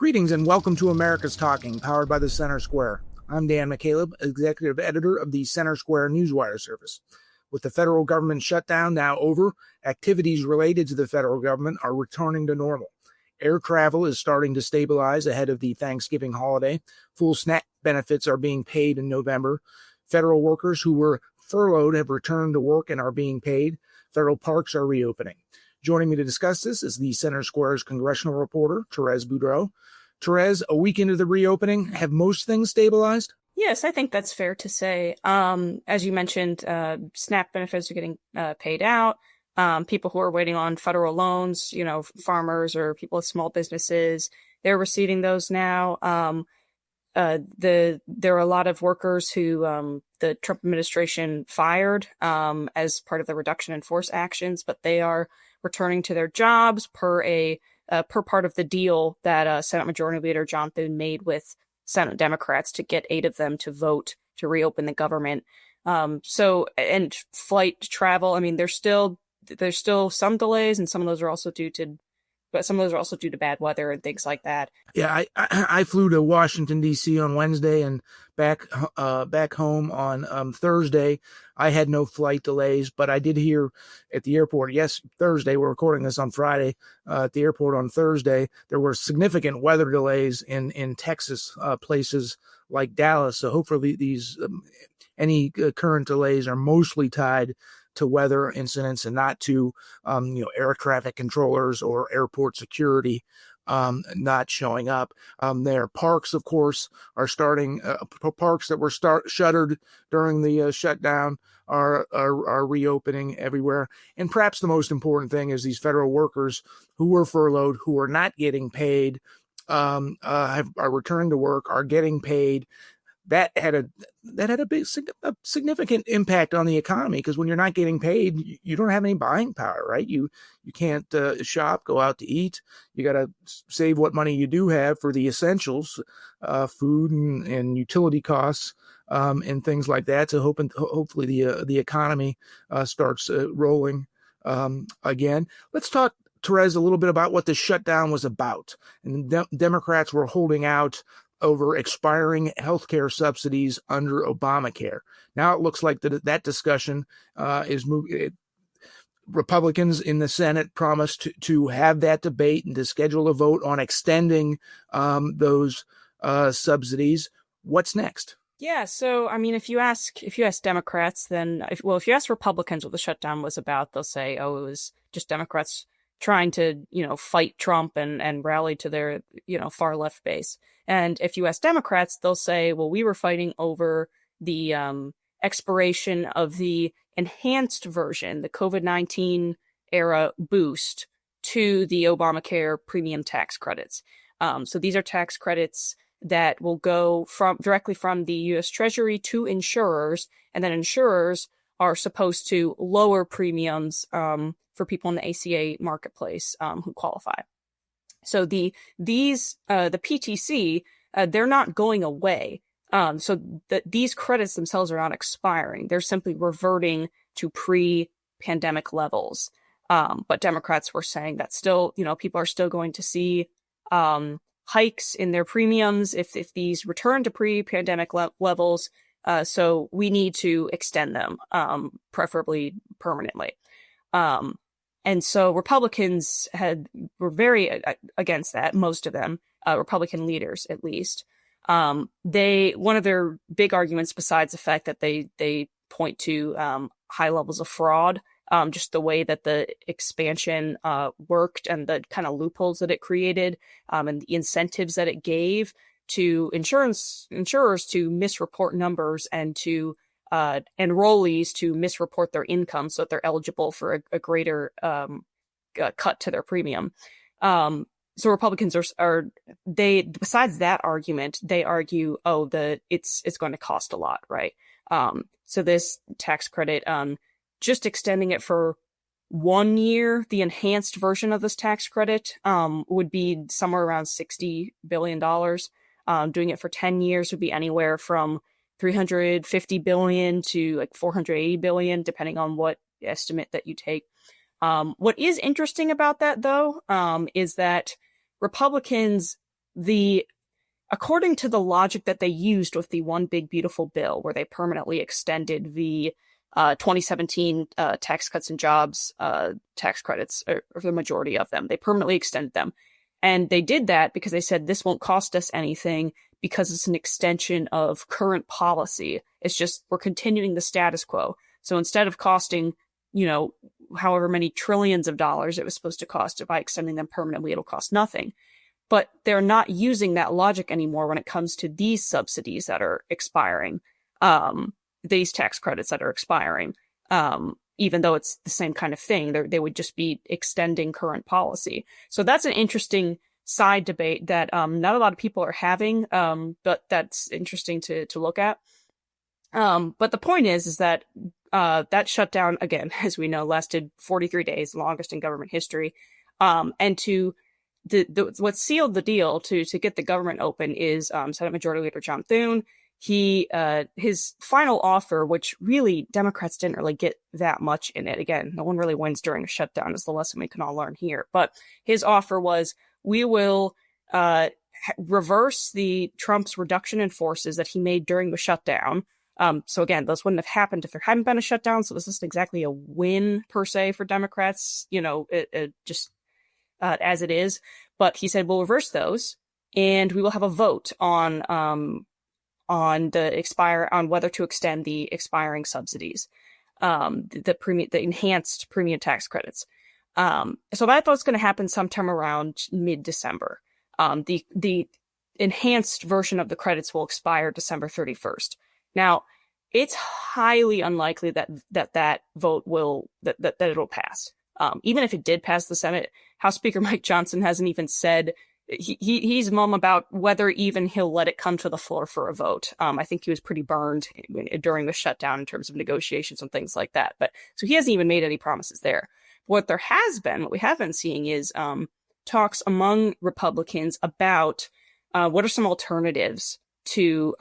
Greetings and welcome to America's Talking, powered by the Center Square. I'm Dan McCaleb, executive editor of the Center Square Newswire service. With the federal government shutdown now over, activities related to the federal government are returning to normal. Air travel is starting to stabilize ahead of the Thanksgiving holiday. Full SNAP benefits are being paid in November. Federal workers who were furloughed have returned to work and are being paid. Federal parks are reopening. Joining me to discuss this is the Center Square's congressional reporter, Therese Boudreau. Therese, a week into the reopening, have most things stabilized? Yes, I think that's fair to say. As you mentioned, SNAP benefits are getting paid out. People who are waiting on federal loans, farmers or people with small businesses, they're receiving those now. There are a lot of workers who the Trump administration fired as part of the reduction in force actions, but they are returning to their jobs per part of the deal that Senate Majority Leader John Thune made with Senate Democrats to get 8 of them to vote to reopen the government. And flight travel, I mean, there's still some delays, and some of those are also due to bad weather and things like that. Yeah, I flew to Washington, D.C. on Wednesday and back home on Thursday. I had no flight delays, but I did hear at the airport, Thursday, we're recording this on Friday, at the airport on Thursday, there were significant weather delays in Texas, places like Dallas. So hopefully any current delays are mostly tied to weather incidents and not to, air traffic controllers or airport security not showing up. Their parks, of course, are starting. Parks that were shuttered during the shutdown are reopening everywhere. And perhaps the most important thing is these federal workers who were furloughed, who are not getting paid, are returning to work, are getting paid. That had a significant impact on the economy, because when you're not getting paid, you don't have any buying power, right? You can't shop, go out to eat. You got to save what money you do have for the essentials, food and utility costs, and things like that. So hopefully the economy starts rolling again. Let's talk, Therese, a little bit about what the shutdown was about. And Democrats were holding out over expiring healthcare subsidies under Obamacare. Now it looks like that discussion is moving. Republicans in the Senate promised to have that debate and to schedule a vote on extending those subsidies. What's next? Yeah, so I mean, if you ask Democrats, then if you ask Republicans what the shutdown was about, they'll say, "Oh, it was just Democrats trying to, fight Trump and rally to their, far left base." And if you ask Democrats, they'll say, well, we were fighting over the expiration of the enhanced version, the COVID-19 era boost to the Obamacare Premium Tax Credits. So these are tax credits that will go directly from the U.S. Treasury to insurers, and then insurers are supposed to lower premiums for people in the ACA marketplace who qualify. So the PTC, they're not going away. So these credits themselves are not expiring. They're simply reverting to pre-pandemic levels. But Democrats were saying that still, people are still going to see hikes in their premiums if these return to pre-pandemic levels. So we need to extend them, preferably permanently. And so Republicans were very against that, most of them, Republican leaders at least. One of their big arguments, besides the fact that they point to high levels of fraud, just the way that the expansion worked and the kind of loopholes that it created, and the incentives that it gave to insurers to misreport numbers and to enrollees to misreport their income so that they're eligible for a greater cut to their premium. So Republicans besides that argument, they argue, it's going to cost a lot, right? So this tax credit, just extending it for 1 year, the enhanced version of this tax credit would be somewhere around $60 billion. Doing it for 10 years would be anywhere from $350 billion to like $480 billion, depending on what estimate that you take. What is interesting about that, though, is that Republicans according to the logic that they used with the One Big Beautiful Bill, where they permanently extended the 2017 Tax Cuts and Jobs tax credits, or the majority of them, they permanently extended them. And they did that because they said this won't cost us anything because it's an extension of current policy. It's just we're continuing the status quo. So instead of costing, however many trillions of dollars it was supposed to cost, by extending them permanently, it'll cost nothing. But they're not using that logic anymore when it comes to these subsidies that are expiring, these tax credits that are expiring, even though it's the same kind of thing. They would just be extending current policy. So that's an interesting side debate that not a lot of people are having, but that's interesting to look at. But the point is that that shutdown, again, as we know, lasted 43 days, longest in government history. And what sealed the deal to get the government open is Senate Majority Leader John Thune. His final offer, which really Democrats didn't really get that much in it. Again, no one really wins during a shutdown, is the lesson we can all learn here. But his offer was, we will reverse Trump's reduction in forces that he made during the shutdown. So again, those wouldn't have happened if there hadn't been a shutdown. So this isn't exactly a win per se for Democrats, just as it is. But he said, we'll reverse those, and we will have a vote on whether to extend the expiring subsidies, the enhanced premium tax credits. So I thought it's going to happen sometime around mid-December. The enhanced version of the credits will expire December 31st. Now, it's highly unlikely that vote that it'll pass. Even if it did pass the Senate, House Speaker Mike Johnson hasn't even said, he's mum about whether even he'll let it come to the floor for a vote. I think he was pretty burned during the shutdown in terms of negotiations and things like that. But so he hasn't even made any promises there. What we have been seeing is talks among Republicans about what are some alternatives to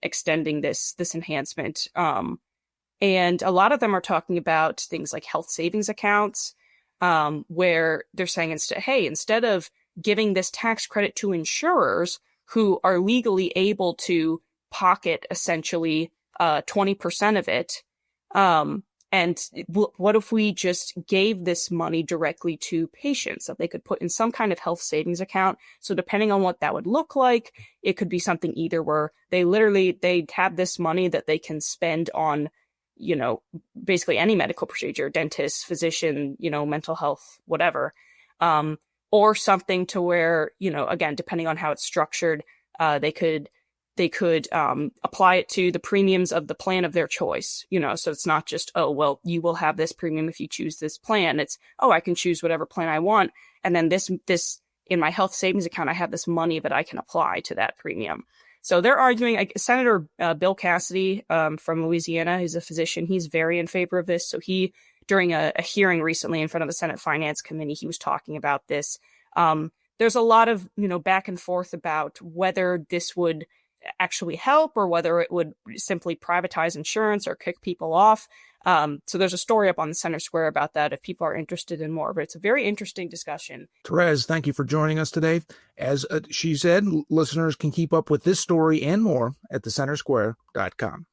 extending this enhancement. And a lot of them are talking about things like health savings accounts, where they're saying instead of giving this tax credit to insurers who are legally able to pocket essentially 20% of it, and what if we just gave this money directly to patients that they could put in some kind of health savings account? So depending on what that would look like, it could be something either where they have this money that they can spend on, basically any medical procedure, dentist, physician, mental health, whatever, or something to where, again, depending on how it's structured, they could apply it to the premiums of the plan of their choice, so it's not just, oh, well, you will have this premium if you choose this plan. It's, oh, I can choose whatever plan I want. And then this in my health savings account, I have this money that I can apply to that premium. So they're arguing, Senator Bill Cassidy from Louisiana, who's a physician, he's very in favor of this. So he, during a hearing recently in front of the Senate Finance Committee, he was talking about this. There's a lot of, back and forth about whether this would actually help or whether it would simply privatize insurance or kick people off. So there's a story up on the Center Square about that if people are interested in more, but it's a very interesting discussion. Therese, thank you for joining us today. As she said, listeners can keep up with this story and more at thecentersquare.com.